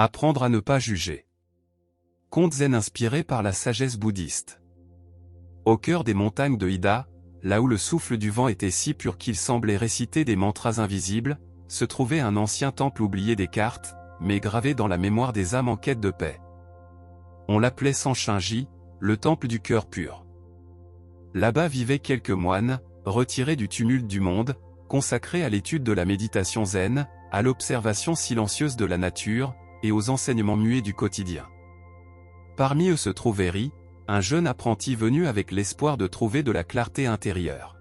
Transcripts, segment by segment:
Apprendre à ne pas juger. Conte zen inspiré par la sagesse bouddhiste. Au cœur des montagnes de Hida, là où le souffle du vent était si pur qu'il semblait réciter des mantras invisibles, se trouvait un ancien temple oublié des cartes, mais gravé dans la mémoire des âmes en quête de paix. On l'appelait Sanshinji, le temple du cœur pur. Là-bas vivaient quelques moines, retirés du tumulte du monde, consacrés à l'étude de la méditation zen, à l'observation silencieuse de la nature, et aux enseignements muets du quotidien. Parmi eux se trouvait Ri, un jeune apprenti venu avec l'espoir de trouver de la clarté intérieure.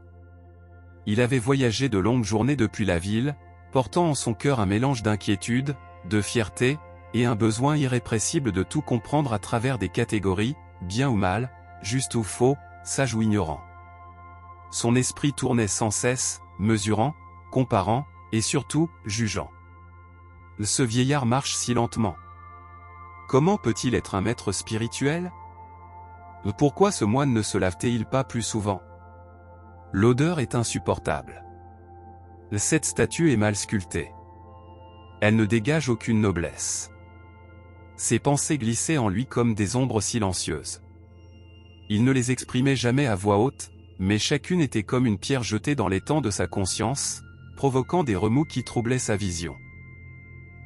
Il avait voyagé de longues journées depuis la ville, portant en son cœur un mélange d'inquiétude, de fierté, et un besoin irrépressible de tout comprendre à travers des catégories, bien ou mal, juste ou faux, sage ou ignorant. Son esprit tournait sans cesse, mesurant, comparant, et surtout, jugeant. Ce vieillard marche si lentement. Comment peut-il être un maître spirituel? Pourquoi ce moine ne se lave-t-il pas plus souvent? L'odeur est insupportable. Cette statue est mal sculptée. Elle ne dégage aucune noblesse. Ses pensées glissaient en lui comme des ombres silencieuses. Il ne les exprimait jamais à voix haute, mais chacune était comme une pierre jetée dans l'étang de sa conscience, provoquant des remous qui troublaient sa vision.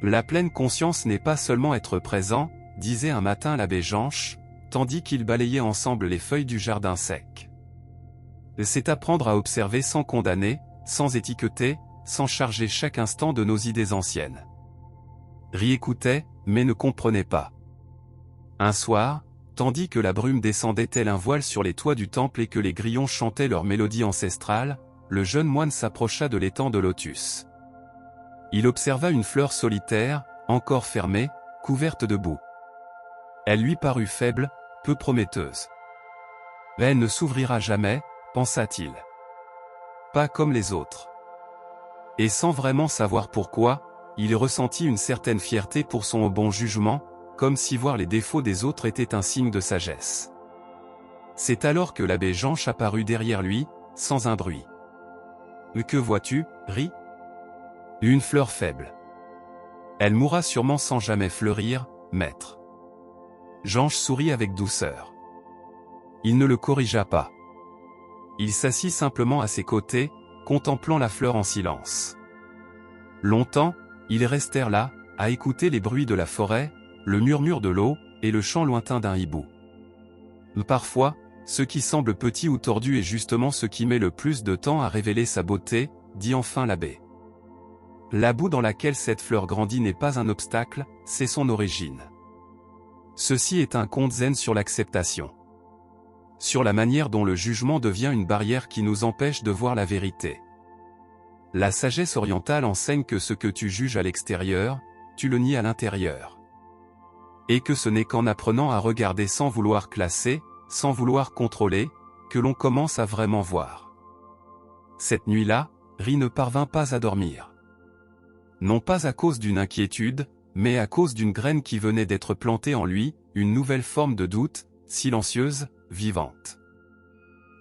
La pleine conscience n'est pas seulement être présent, disait un matin l'abbé Janche, tandis qu'ils balayaient ensemble les feuilles du jardin sec. C'est apprendre à observer sans condamner, sans étiqueter, sans charger chaque instant de nos idées anciennes. Ri écoutait, mais ne comprenait pas. Un soir, tandis que la brume descendait tel un voile sur les toits du temple et que les grillons chantaient leur mélodie ancestrale, le jeune moine s'approcha de l'étang de lotus. Il observa une fleur solitaire, encore fermée, couverte de boue. Elle lui parut faible, peu prometteuse. Elle ne s'ouvrira jamais, pensa-t-il. Pas comme les autres. Et sans vraiment savoir pourquoi, il ressentit une certaine fierté pour son bon jugement, comme si voir les défauts des autres était un signe de sagesse. C'est alors que l'abbé Janche apparut derrière lui, sans un bruit. « Que vois-tu, Ri » ? Une fleur faible. Elle mourra sûrement sans jamais fleurir, maître. Janche sourit avec douceur. Il ne le corrigea pas. Il s'assit simplement à ses côtés, contemplant la fleur en silence. Longtemps, ils restèrent là, à écouter les bruits de la forêt, le murmure de l'eau, et le chant lointain d'un hibou. Parfois, ce qui semble petit ou tordu est justement ce qui met le plus de temps à révéler sa beauté, dit enfin l'abbé. La boue dans laquelle cette fleur grandit n'est pas un obstacle, c'est son origine. Ceci est un conte zen sur l'acceptation. Sur la manière dont le jugement devient une barrière qui nous empêche de voir la vérité. La sagesse orientale enseigne que ce que tu juges à l'extérieur, tu le nies à l'intérieur. Et que ce n'est qu'en apprenant à regarder sans vouloir classer, sans vouloir contrôler, que l'on commence à vraiment voir. Cette nuit-là, Ri ne parvint pas à dormir. Non pas à cause d'une inquiétude, mais à cause d'une graine qui venait d'être plantée en lui, une nouvelle forme de doute, silencieuse, vivante.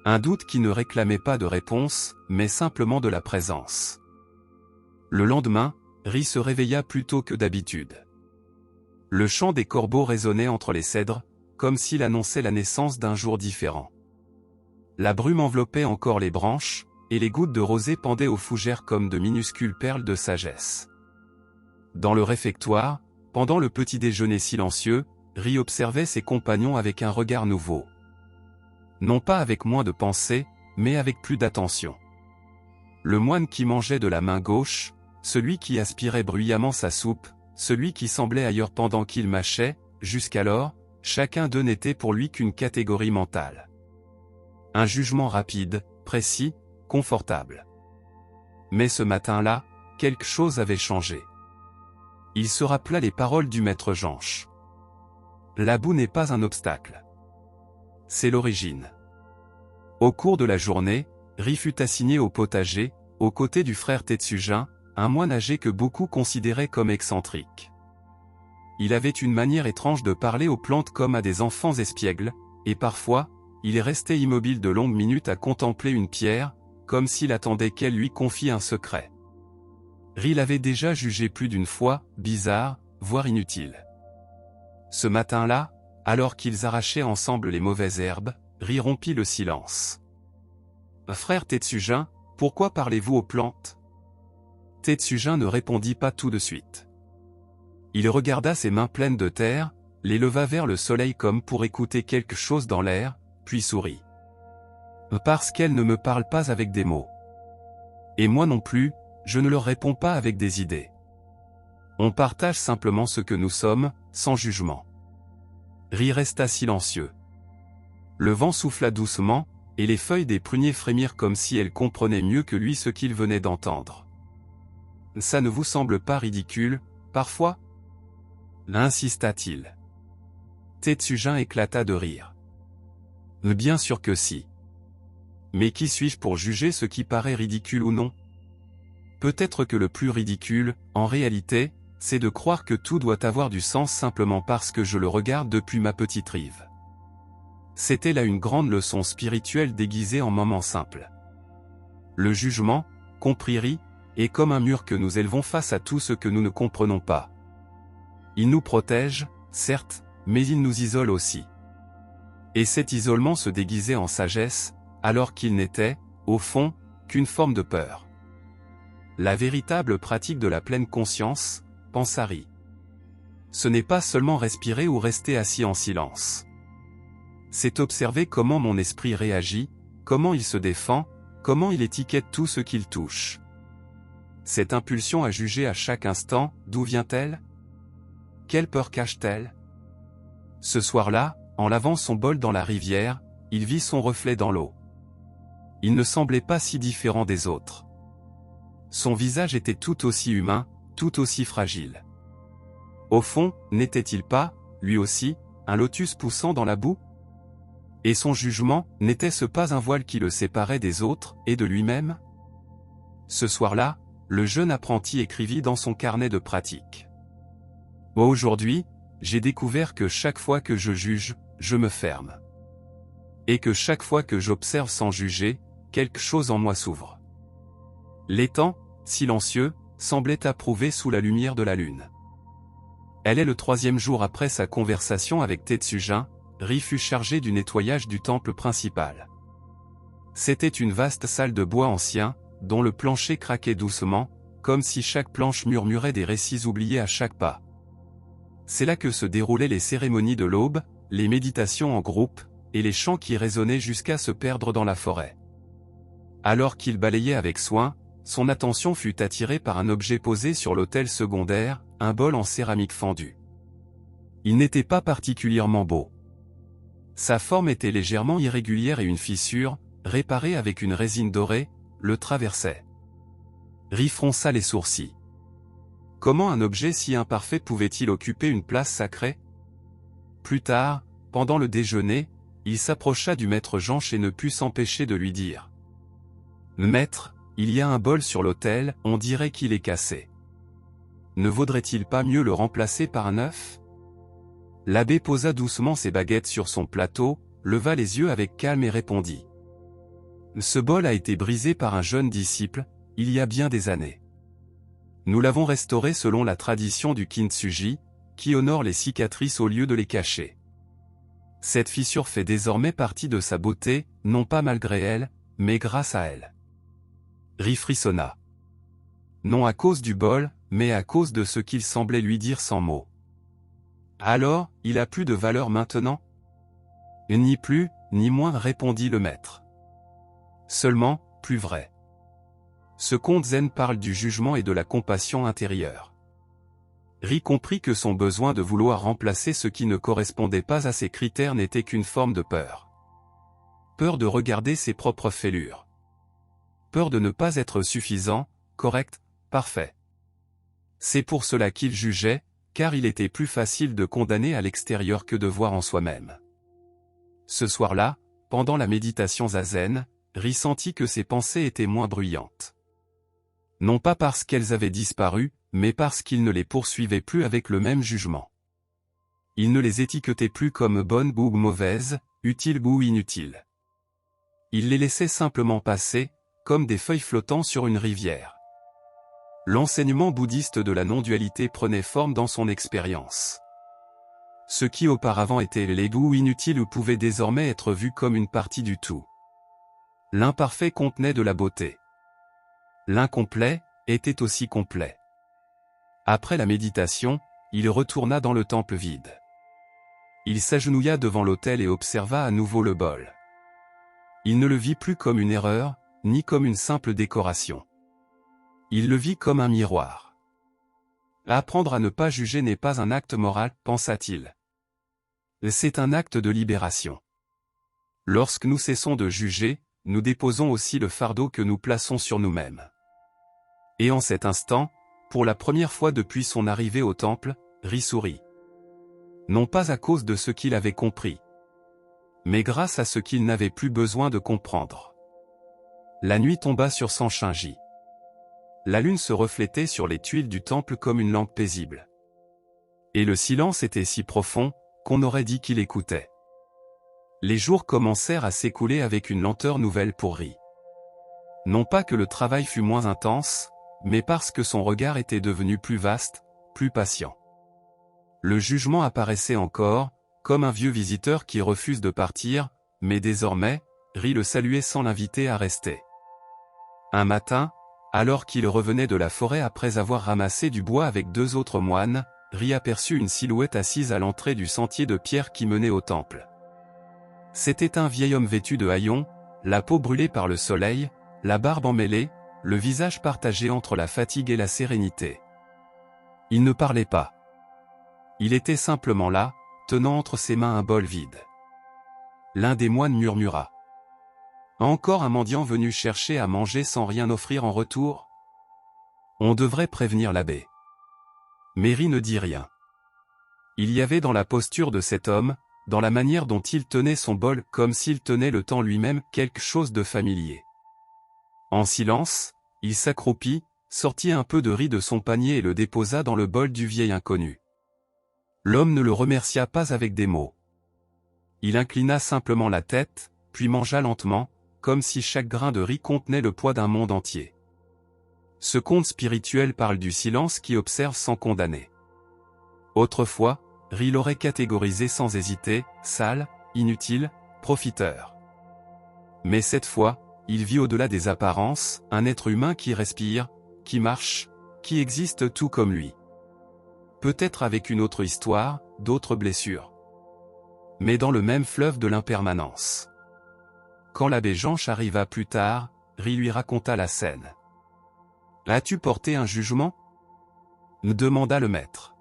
Un doute qui ne réclamait pas de réponse, mais simplement de la présence. Le lendemain, Ri se réveilla plus tôt que d'habitude. Le chant des corbeaux résonnait entre les cèdres, comme s'il annonçait la naissance d'un jour différent. La brume enveloppait encore les branches, et les gouttes de rosée pendaient aux fougères comme de minuscules perles de sagesse. Dans le réfectoire, pendant le petit déjeuner silencieux, Ri observait ses compagnons avec un regard nouveau. Non pas avec moins de pensée, mais avec plus d'attention. Le moine qui mangeait de la main gauche, celui qui aspirait bruyamment sa soupe, celui qui semblait ailleurs pendant qu'il mâchait, jusqu'alors, chacun d'eux n'était pour lui qu'une catégorie mentale. Un jugement rapide, précis, confortable. Mais ce matin-là, quelque chose avait changé. Il se rappela les paroles du maître Janche. La boue n'est pas un obstacle. C'est l'origine. Au cours de la journée, Ri fut assigné au potager, aux côtés du frère Tetsujin, un moine âgé que beaucoup considéraient comme excentrique. Il avait une manière étrange de parler aux plantes comme à des enfants espiègles, et parfois, il restait immobile de longues minutes à contempler une pierre, comme s'il attendait qu'elle lui confie un secret. Ri l'avait déjà jugé plus d'une fois, bizarre, voire inutile. Ce matin-là, alors qu'ils arrachaient ensemble les mauvaises herbes, Ri rompit le silence. « Frère Tetsujin, pourquoi parlez-vous aux plantes ?» Tetsujin ne répondit pas tout de suite. Il regarda ses mains pleines de terre, les leva vers le soleil comme pour écouter quelque chose dans l'air, puis sourit. « Parce qu'elles ne me parlent pas avec des mots. Et moi non plus, je ne leur réponds pas avec des idées. On partage simplement ce que nous sommes, sans jugement. » Ri resta silencieux. Le vent souffla doucement, et les feuilles des pruniers frémirent comme si elles comprenaient mieux que lui ce qu'il venait d'entendre. « Ça ne vous semble pas ridicule, parfois » insista-t-il. Tetsujin éclata de rire. « Bien sûr que si. Mais qui suis-je pour juger ce qui paraît ridicule ou non ? Peut-être que le plus ridicule, en réalité, c'est de croire que tout doit avoir du sens simplement parce que je le regarde depuis ma petite rive. » C'était là une grande leçon spirituelle déguisée en moment simple. Le jugement, comprit Ri, est comme un mur que nous élevons face à tout ce que nous ne comprenons pas. Il nous protège, certes, mais il nous isole aussi. Et cet isolement se déguisait en sagesse, alors qu'il n'était, au fond, qu'une forme de peur. La véritable pratique de la pleine conscience, pensa Ri. Ce n'est pas seulement respirer ou rester assis en silence. C'est observer comment mon esprit réagit, comment il se défend, comment il étiquette tout ce qu'il touche. Cette impulsion à juger à chaque instant, d'où vient-elle ? Quelle peur cache-t-elle ? Ce soir-là, en lavant son bol dans la rivière, il vit son reflet dans l'eau. Il ne semblait pas si différent des autres. Son visage était tout aussi humain, tout aussi fragile. Au fond, n'était-il pas, lui aussi, un lotus poussant dans la boue ? Et son jugement, n'était-ce pas un voile qui le séparait des autres, et de lui-même ? Ce soir-là, le jeune apprenti écrivit dans son carnet de pratique. « Aujourd'hui, j'ai découvert que chaque fois que je juge, je me ferme. Et que chaque fois que j'observe sans juger, quelque chose en moi s'ouvre. » L'étang, silencieux, semblait approuver sous la lumière de la lune. Elle est le 3e jour après sa conversation avec Tetsujin, Ri fut chargé du nettoyage du temple principal. C'était une vaste salle de bois ancien, dont le plancher craquait doucement, comme si chaque planche murmurait des récits oubliés à chaque pas. C'est là que se déroulaient les cérémonies de l'aube, les méditations en groupe, et les chants qui résonnaient jusqu'à se perdre dans la forêt. Alors qu'il balayait avec soin, son attention fut attirée par un objet posé sur l'autel secondaire, un bol en céramique fendue. Il n'était pas particulièrement beau. Sa forme était légèrement irrégulière et une fissure, réparée avec une résine dorée, le traversait. Ri fronça les sourcils. Comment un objet si imparfait pouvait-il occuper une place sacrée ? Plus tard, pendant le déjeuner, il s'approcha du maître Janche et ne put s'empêcher de lui dire. « Maître, il y a un bol sur l'autel, on dirait qu'il est cassé. Ne vaudrait-il pas mieux le remplacer par un œuf ?» L'abbé posa doucement ses baguettes sur son plateau, leva les yeux avec calme et répondit. « Ce bol a été brisé par un jeune disciple, il y a bien des années. Nous l'avons restauré selon la tradition du kintsugi, qui honore les cicatrices au lieu de les cacher. Cette fissure fait désormais partie de sa beauté, non pas malgré elle, mais grâce à elle. » Ri frissonna. Non à cause du bol, mais à cause de ce qu'il semblait lui dire sans mots. Alors, il a plus de valeur maintenant ? Ni plus, ni moins, répondit le maître. Seulement, plus vrai. Ce conte zen parle du jugement et de la compassion intérieure. Ri comprit que son besoin de vouloir remplacer ce qui ne correspondait pas à ses critères n'était qu'une forme de peur. Peur de regarder ses propres fêlures. Peur de ne pas être suffisant, correct, parfait. C'est pour cela qu'il jugeait, car il était plus facile de condamner à l'extérieur que de voir en soi-même. Ce soir-là, pendant la méditation zazen, Ri sentit que ses pensées étaient moins bruyantes. Non pas parce qu'elles avaient disparu, mais parce qu'il ne les poursuivait plus avec le même jugement. Il ne les étiquetait plus comme bonnes ou mauvaises, utiles ou inutiles. Il les laissait simplement passer, comme des feuilles flottant sur une rivière. L'enseignement bouddhiste de la non-dualité prenait forme dans son expérience. Ce qui auparavant était l'ego ou inutile ou pouvait désormais être vu comme une partie du tout. L'imparfait contenait de la beauté. L'incomplet était aussi complet. Après la méditation, il retourna dans le temple vide. Il s'agenouilla devant l'autel et observa à nouveau le bol. Il ne le vit plus comme une erreur, ni comme une simple décoration. Il le vit comme un miroir. Apprendre à ne pas juger n'est pas un acte moral, pensa-t-il. C'est un acte de libération. Lorsque nous cessons de juger, nous déposons aussi le fardeau que nous plaçons sur nous-mêmes. Et en cet instant, pour la première fois depuis son arrivée au temple, Ri sourit. Non pas à cause de ce qu'il avait compris, mais grâce à ce qu'il n'avait plus besoin de comprendre. La nuit tomba sur Sanshinji. La lune se reflétait sur les tuiles du temple comme une lampe paisible. Et le silence était si profond, qu'on aurait dit qu'il écoutait. Les jours commencèrent à s'écouler avec une lenteur nouvelle pour Ri. Non pas que le travail fût moins intense, mais parce que son regard était devenu plus vaste, plus patient. Le jugement apparaissait encore, comme un vieux visiteur qui refuse de partir, mais désormais, Ri le saluait sans l'inviter à rester. Un matin, alors qu'il revenait de la forêt après avoir ramassé du bois avec 2 autres moines, Ri aperçut une silhouette assise à l'entrée du sentier de pierre qui menait au temple. C'était un vieil homme vêtu de haillons, la peau brûlée par le soleil, la barbe emmêlée, le visage partagé entre la fatigue et la sérénité. Il ne parlait pas. Il était simplement là, tenant entre ses mains un bol vide. L'un des moines murmura. Encore un mendiant venu chercher à manger sans rien offrir en retour? On devrait prévenir l'abbé. Mais Ri ne dit rien. Il y avait dans la posture de cet homme, dans la manière dont il tenait son bol comme s'il tenait le temps lui-même, quelque chose de familier. En silence, il s'accroupit, sortit un peu de riz de son panier et le déposa dans le bol du vieil inconnu. L'homme ne le remercia pas avec des mots. Il inclina simplement la tête, puis mangea lentement, comme si chaque grain de riz contenait le poids d'un monde entier. Ce conte spirituel parle du silence qui observe sans condamner. Autrefois, Ri l'aurait catégorisé sans hésiter, sale, inutile, profiteur. Mais cette fois, il vit au-delà des apparences, un être humain qui respire, qui marche, qui existe tout comme lui. Peut-être avec une autre histoire, d'autres blessures. Mais dans le même fleuve de l'impermanence. Quand l'abbé Janche arriva plus tard, Ri lui raconta la scène. « As-tu porté un jugement » demanda le maître.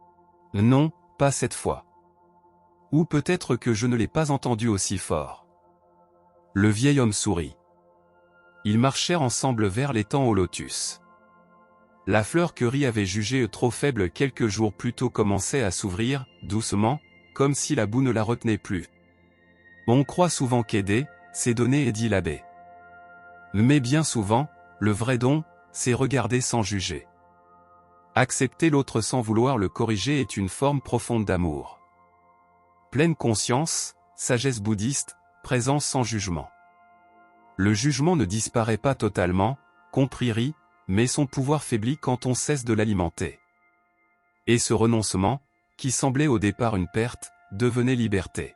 « Non, pas cette fois. Ou peut-être que je ne l'ai pas entendu aussi fort. » Le vieil homme sourit. Ils marchèrent ensemble vers l'étang au lotus. La fleur que Ri avait jugée trop faible quelques jours plus tôt commençait à s'ouvrir, doucement, comme si la boue ne la retenait plus. On croit souvent qu'aider, c'est donner, dit l'abbé. Mais bien souvent, le vrai don, c'est regarder sans juger. Accepter l'autre sans vouloir le corriger est une forme profonde d'amour. Pleine conscience, sagesse bouddhiste, présence sans jugement. Le jugement ne disparaît pas totalement, comprit Ri, mais son pouvoir faiblit quand on cesse de l'alimenter. Et ce renoncement, qui semblait au départ une perte, devenait liberté.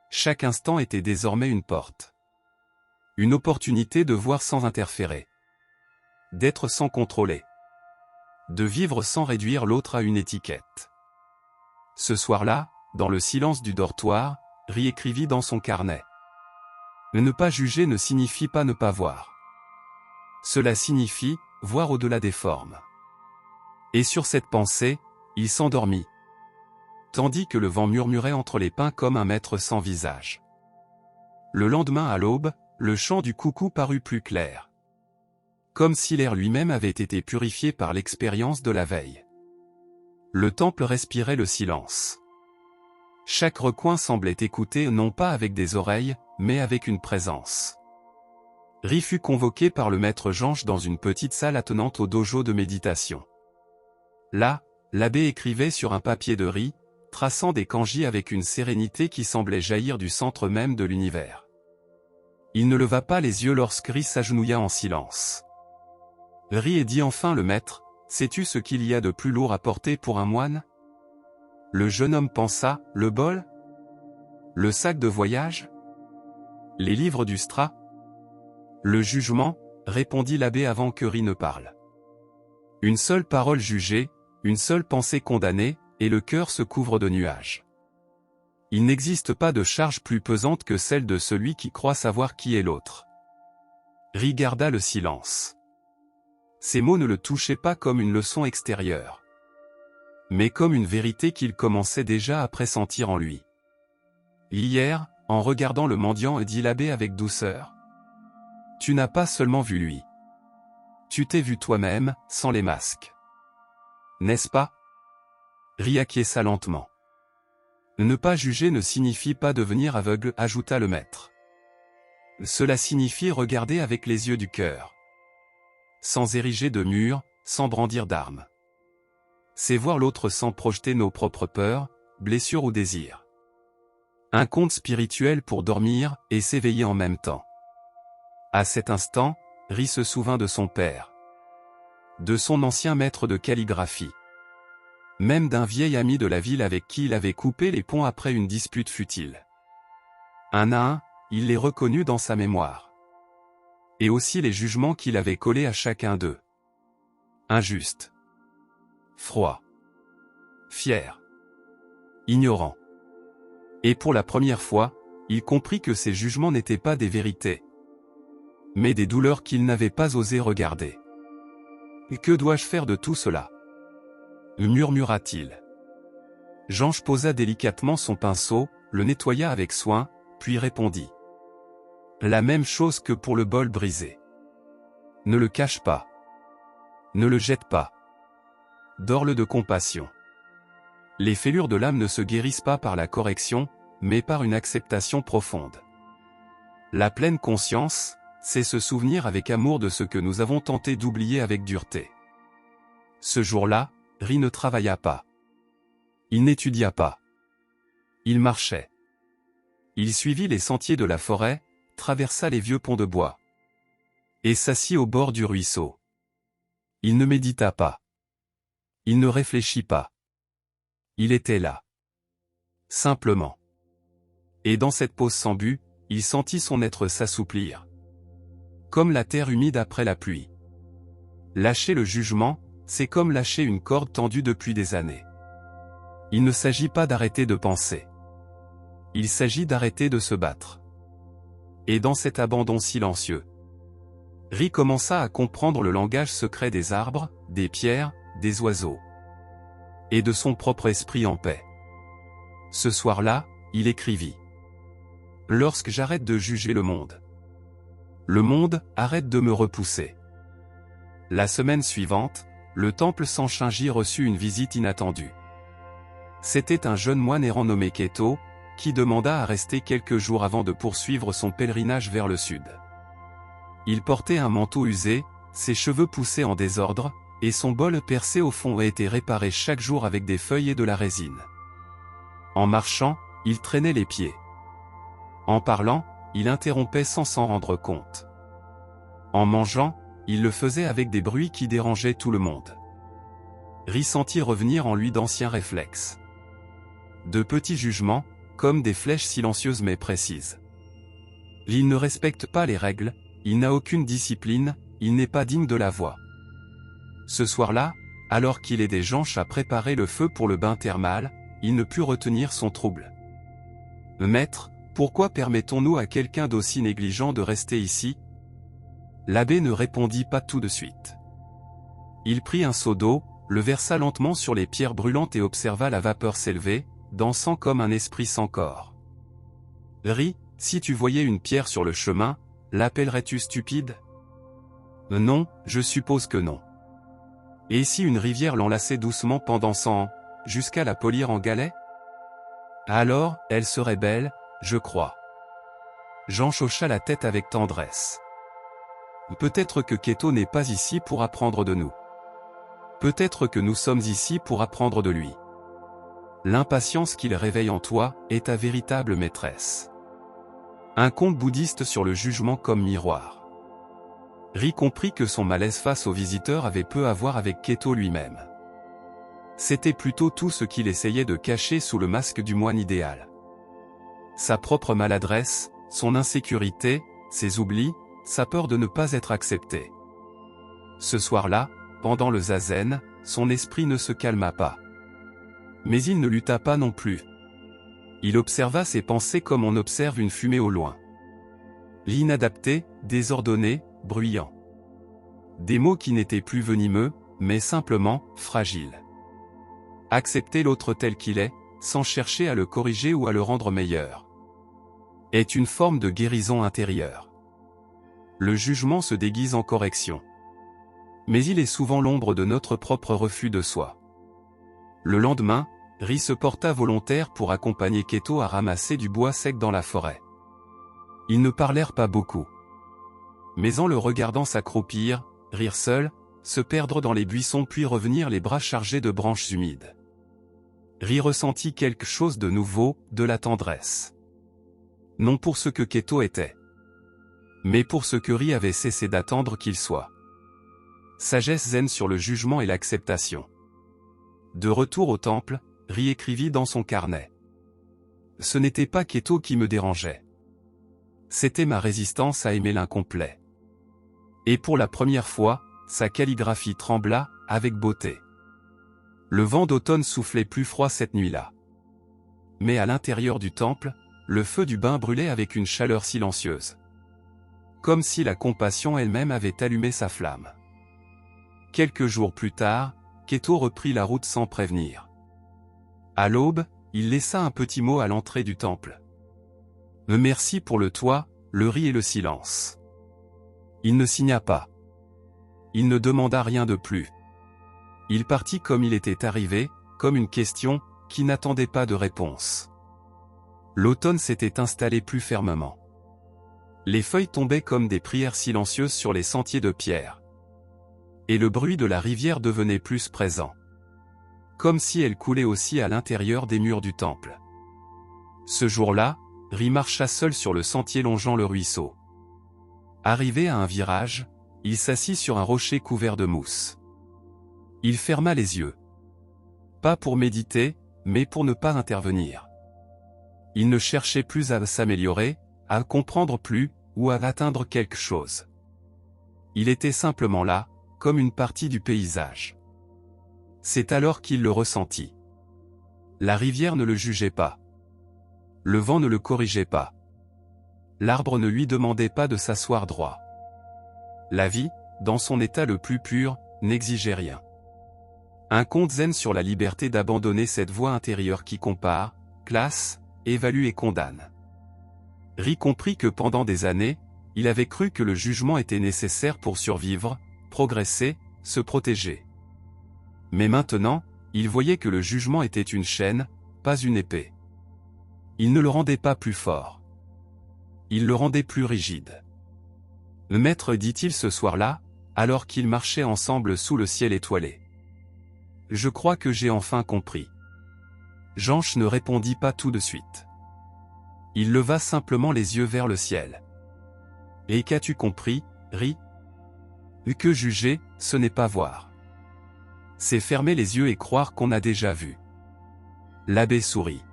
Chaque instant était désormais une porte. Une opportunité de voir sans interférer. D'être sans contrôler. De vivre sans réduire l'autre à une étiquette. Ce soir-là, dans le silence du dortoir, Ri écrivit dans son carnet. Ne pas juger ne signifie pas ne pas voir. Cela signifie voir au-delà des formes. Et sur cette pensée, il s'endormit. Tandis que le vent murmurait entre les pins comme un maître sans visage. Le lendemain à l'aube, le chant du coucou parut plus clair. Comme si l'air lui-même avait été purifié par l'expérience de la veille. Le temple respirait le silence. Chaque recoin semblait écouter non pas avec des oreilles, mais avec une présence. Ri fut convoqué par le maître Janche dans une petite salle attenante au dojo de méditation. Là, l'abbé écrivait sur un papier de riz, traçant des kanji avec une sérénité qui semblait jaillir du centre même de l'univers. Il ne leva pas les yeux lorsque Ri s'agenouilla en silence. Rit et dit enfin le maître, sais-tu ce qu'il y a de plus lourd à porter pour un moine? Le jeune homme pensa, le bol? Le sac de voyage? Les livres du Stra? Le jugement, répondit l'abbé avant que Rit ne parle. Une seule parole jugée, une seule pensée condamnée, et le cœur se couvre de nuages. Il n'existe pas de charge plus pesante que celle de celui qui croit savoir qui est l'autre. Rit garda le silence. Ces mots ne le touchaient pas comme une leçon extérieure, mais comme une vérité qu'il commençait déjà à pressentir en lui. Hier, en regardant le mendiant, dit l'abbé avec douceur, tu n'as pas seulement vu lui. Tu t'es vu toi-même, sans les masques. N'est-ce pas? Rit acquiesça lentement. Ne pas juger ne signifie pas devenir aveugle, ajouta le maître. Cela signifie regarder avec les yeux du cœur. Sans ériger de murs, sans brandir d'armes. C'est voir l'autre sans projeter nos propres peurs, blessures ou désirs. Un conte spirituel pour dormir et s'éveiller en même temps. À cet instant, Rit se souvint de son père. De son ancien maître de calligraphie. Même d'un vieil ami de la ville avec qui il avait coupé les ponts après une dispute futile. Un à un, il les reconnut dans sa mémoire. Et aussi les jugements qu'il avait collés à chacun d'eux. Injuste. Froid. Fier. Ignorant. Et pour la première fois, il comprit que ces jugements n'étaient pas des vérités, mais des douleurs qu'il n'avait pas osé regarder. « Que dois-je faire de tout cela ?» murmura-t-il. Janche posa délicatement son pinceau, le nettoya avec soin, puis répondit. La même chose que pour le bol brisé. Ne le cache pas. Ne le jette pas. Dore-le de compassion. Les fêlures de l'âme ne se guérissent pas par la correction, mais par une acceptation profonde. La pleine conscience, c'est se souvenir avec amour de ce que nous avons tenté d'oublier avec dureté. Ce jour-là, Rit ne travailla pas. Il n'étudia pas. Il marchait. Il suivit les sentiers de la forêt, traversa les vieux ponts de bois, et s'assit au bord du ruisseau. Il ne médita pas. Il ne réfléchit pas. Il était là. Simplement. Et dans cette pause sans but, il sentit son être s'assouplir. Comme la terre humide après la pluie. Lâcher le jugement, c'est comme lâcher une corde tendue depuis des années. Il ne s'agit pas d'arrêter de penser. Il s'agit d'arrêter de se battre. Et dans cet abandon silencieux, Rit commença à comprendre le langage secret des arbres, des pierres, des oiseaux. Et de son propre esprit en paix. Ce soir-là, il écrivit. Lorsque j'arrête de juger le monde arrête de me repousser. La semaine suivante, le temple Sanshinji reçut une visite inattendue. C'était un jeune moine errant nommé Keto, qui demanda à rester quelques jours avant de poursuivre son pèlerinage vers le sud. Il portait un manteau usé, ses cheveux poussaient en désordre, et son bol percé au fond a été réparé chaque jour avec des feuilles et de la résine. En marchant, il traînait les pieds. En parlant, il interrompait sans s'en rendre compte. En mangeant, il le faisait avec des bruits qui dérangeaient tout le monde. Rit sentit revenir en lui d'anciens réflexes. De petits jugements, comme des flèches silencieuses mais précises. Il ne respecte pas les règles, il n'a aucune discipline, il n'est pas digne de la voie. Ce soir-là, alors qu'il aidait Janche à préparer le feu pour le bain thermal, il ne put retenir son trouble. « Maître, pourquoi permettons-nous à quelqu'un d'aussi négligent de rester ici ?» L'abbé ne répondit pas tout de suite. Il prit un seau d'eau, le versa lentement sur les pierres brûlantes et observa la vapeur s'élever, dansant comme un esprit sans corps. « Rit, si tu voyais une pierre sur le chemin, l'appellerais-tu stupide ? » Non, je suppose que non. Et si une rivière l'enlaçait doucement pendant 100 ans, jusqu'à la polir en galet ? Alors, elle serait belle, je crois. Janche hocha la tête avec tendresse. Peut-être que Keto n'est pas ici pour apprendre de nous. Peut-être que nous sommes ici pour apprendre de lui. L'impatience qu'il réveille en toi est ta véritable maîtresse. Un conte bouddhiste sur le jugement comme miroir. Ri comprit que son malaise face aux visiteurs avait peu à voir avec Keto lui-même. C'était plutôt tout ce qu'il essayait de cacher sous le masque du moine idéal. Sa propre maladresse, son insécurité, ses oublis, sa peur de ne pas être accepté. Ce soir-là, pendant le zazen, son esprit ne se calma pas. Mais il ne lutta pas non plus. Il observa ses pensées comme on observe une fumée au loin. L'inadapté, désordonné, bruyant. Des mots qui n'étaient plus venimeux, mais simplement, fragiles. Accepter l'autre tel qu'il est, sans chercher à le corriger ou à le rendre meilleur, est une forme de guérison intérieure. Le jugement se déguise en correction. Mais il est souvent l'ombre de notre propre refus de soi. Le lendemain, Ri se porta volontaire pour accompagner Keto à ramasser du bois sec dans la forêt. Ils ne parlèrent pas beaucoup. Mais en le regardant s'accroupir, rire seul, se perdre dans les buissons puis revenir les bras chargés de branches humides. Ri ressentit quelque chose de nouveau, de la tendresse. Non pour ce que Keto était, mais pour ce que Ri avait cessé d'attendre qu'il soit. Sagesse zen sur le jugement et l'acceptation. De retour au temple, Ri écrivit dans son carnet. Ce n'était pas Keto qui me dérangeait. C'était ma résistance à aimer l'incomplet. Et pour la première fois, sa calligraphie trembla, avec beauté. Le vent d'automne soufflait plus froid cette nuit-là. Mais à l'intérieur du temple, le feu du bain brûlait avec une chaleur silencieuse. Comme si la compassion elle-même avait allumé sa flamme. Quelques jours plus tard, Keto reprit la route sans prévenir. À l'aube, il laissa un petit mot à l'entrée du temple. Merci pour le toit, le riz et le silence. Il ne signa pas. Il ne demanda rien de plus. Il partit comme il était arrivé, comme une question, qui n'attendait pas de réponse. L'automne s'était installé plus fermement. Les feuilles tombaient comme des prières silencieuses sur les sentiers de pierre. Et le bruit de la rivière devenait plus présent. Comme si elle coulait aussi à l'intérieur des murs du temple. Ce jour-là, Ri marcha seul sur le sentier longeant le ruisseau. Arrivé à un virage, il s'assit sur un rocher couvert de mousse. Il ferma les yeux. Pas pour méditer, mais pour ne pas intervenir. Il ne cherchait plus à s'améliorer, à comprendre plus, ou à atteindre quelque chose. Il était simplement là, comme une partie du paysage. C'est alors qu'il le ressentit. La rivière ne le jugeait pas. Le vent ne le corrigeait pas. L'arbre ne lui demandait pas de s'asseoir droit. La vie, dans son état le plus pur, n'exigeait rien. Un conte zen sur la liberté d'abandonner cette voix intérieure qui compare, classe, évalue et condamne. Ri comprit que pendant des années, il avait cru que le jugement était nécessaire pour survivre, progresser, se protéger. Mais maintenant, il voyait que le jugement était une chaîne, pas une épée. Il ne le rendait pas plus fort. Il le rendait plus rigide. Le maître dit-il ce soir-là, alors qu'ils marchaient ensemble sous le ciel étoilé. Je crois que j'ai enfin compris. Janche ne répondit pas tout de suite. Il leva simplement les yeux vers le ciel. Et qu'as-tu compris, Ri? Que juger, ce n'est pas voir. C'est fermer les yeux et croire qu'on a déjà vu. L'abbé sourit.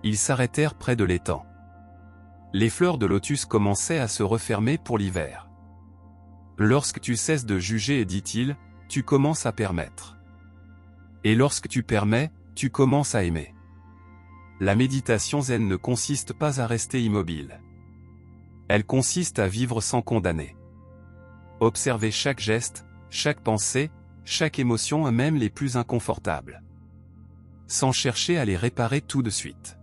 Ils s'arrêtèrent près de l'étang. Les fleurs de lotus commençaient à se refermer pour l'hiver. Lorsque tu cesses de juger, dit-il, tu commences à permettre. Et lorsque tu permets, tu commences à aimer. La méditation zen ne consiste pas à rester immobile. Elle consiste à vivre sans condamner. Observer chaque geste, chaque pensée, chaque émotion, même les plus inconfortables. Sans chercher à les réparer tout de suite.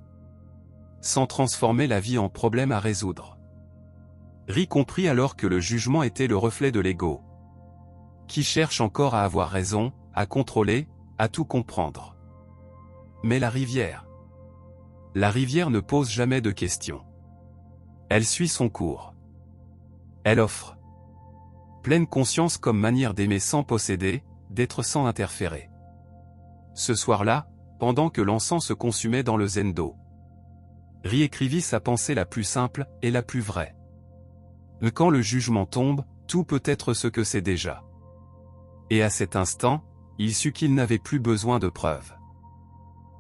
Sans transformer la vie en problème à résoudre. Ri comprit alors que le jugement était le reflet de l'ego. Qui cherche encore à avoir raison, à contrôler, à tout comprendre. Mais la rivière ne pose jamais de questions. Elle suit son cours. Elle offre. Pleine conscience comme manière d'aimer sans posséder, d'être sans interférer. Ce soir-là, pendant que l'encens se consumait dans le zendo, Ri écrivit sa pensée la plus simple et la plus vraie. Quand le jugement tombe, tout peut être ce que c'est déjà. Et à cet instant, il sut qu'il n'avait plus besoin de preuves.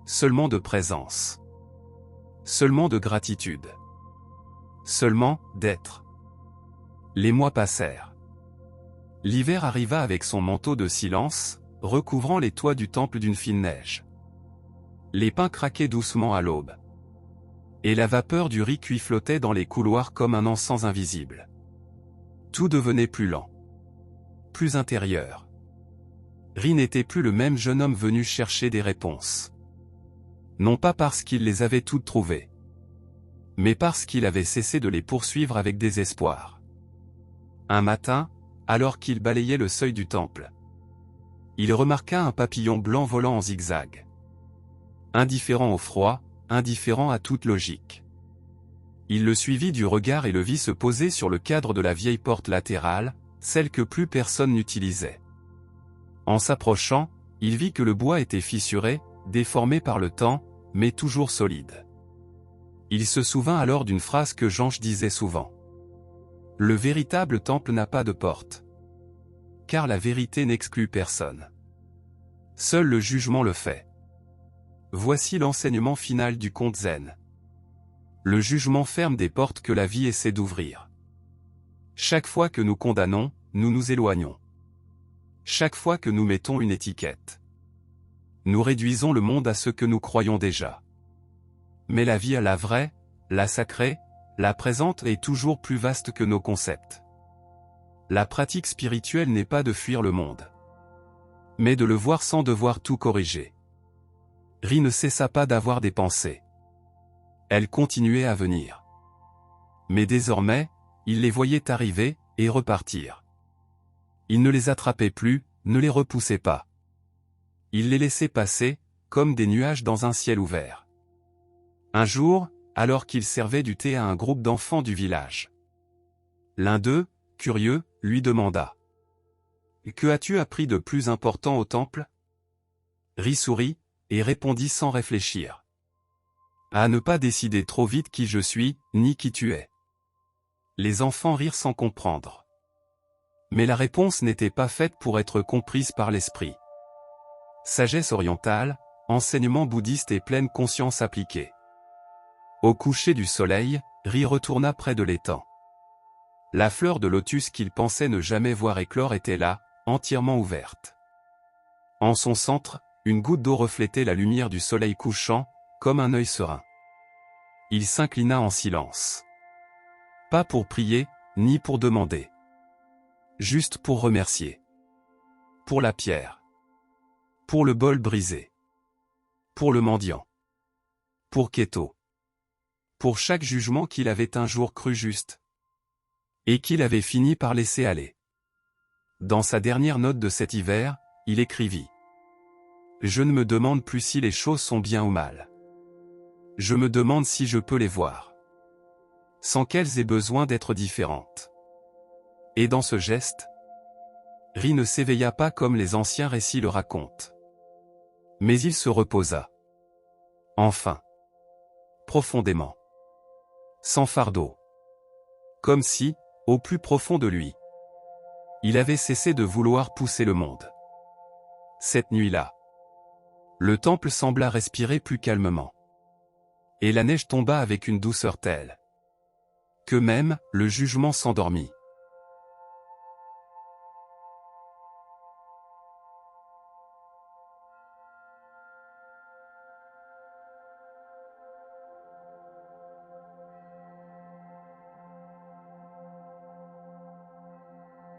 Seulement de présence. Seulement de gratitude. Seulement d'être. Les mois passèrent. L'hiver arriva avec son manteau de silence, recouvrant les toits du temple d'une fine neige. Les pins craquaient doucement à l'aube. Et la vapeur du riz cuit flottait dans les couloirs comme un encens invisible. Tout devenait plus lent. Plus intérieur. Ri n'était plus le même jeune homme venu chercher des réponses. Non pas parce qu'il les avait toutes trouvées, mais parce qu'il avait cessé de les poursuivre avec désespoir. Un matin, alors qu'il balayait le seuil du temple, il remarqua un papillon blanc volant en zigzag. Indifférent au froid, indifférent à toute logique. Il le suivit du regard et le vit se poser sur le cadre de la vieille porte latérale, celle que plus personne n'utilisait. En s'approchant, il vit que le bois était fissuré, déformé par le temps, mais toujours solide. Il se souvint alors d'une phrase que Jansch disait souvent. Le véritable temple n'a pas de porte. Car la vérité n'exclut personne. Seul le jugement le fait. Voici l'enseignement final du conte zen. Le jugement ferme des portes que la vie essaie d'ouvrir. Chaque fois que nous condamnons, nous nous éloignons. Chaque fois que nous mettons une étiquette, nous réduisons le monde à ce que nous croyons déjà. Mais la vie, la vraie, la sacrée, la présente est toujours plus vaste que nos concepts. La pratique spirituelle n'est pas de fuir le monde, mais de le voir sans devoir tout corriger. Ri ne cessa pas d'avoir des pensées. Elles continuaient à venir. Mais désormais, il les voyait arriver et repartir. Il ne les attrapait plus, ne les repoussait pas. Il les laissait passer, comme des nuages dans un ciel ouvert. Un jour, alors qu'il servait du thé à un groupe d'enfants du village, l'un d'eux, curieux, lui demanda « Que as-tu appris de plus important au temple ?» Ri sourit, et répondit sans réfléchir. « À ne pas décider trop vite qui je suis, ni qui tu es. » Les enfants rirent sans comprendre. Mais la réponse n'était pas faite pour être comprise par l'esprit. Sagesse orientale, enseignement bouddhiste et pleine conscience appliquée. Au coucher du soleil, Ri retourna près de l'étang. La fleur de lotus qu'il pensait ne jamais voir éclore était là, entièrement ouverte. En son centre, une goutte d'eau reflétait la lumière du soleil couchant, comme un œil serein. Il s'inclina en silence. Pas pour prier, ni pour demander. Juste pour remercier. Pour la pierre. Pour le bol brisé. Pour le mendiant. Pour Keto. Pour chaque jugement qu'il avait un jour cru juste. Et qu'il avait fini par laisser aller. Dans sa dernière note de cet hiver, il écrivit. Je ne me demande plus si les choses sont bien ou mal. Je me demande si je peux les voir. Sans qu'elles aient besoin d'être différentes. Et dans ce geste, Ri ne s'éveilla pas comme les anciens récits le racontent. Mais il se reposa. Enfin. Profondément. Sans fardeau. Comme si, au plus profond de lui, il avait cessé de vouloir pousser le monde. Cette nuit-là, le temple sembla respirer plus calmement. Et la neige tomba avec une douceur telle que même le jugement s'endormit.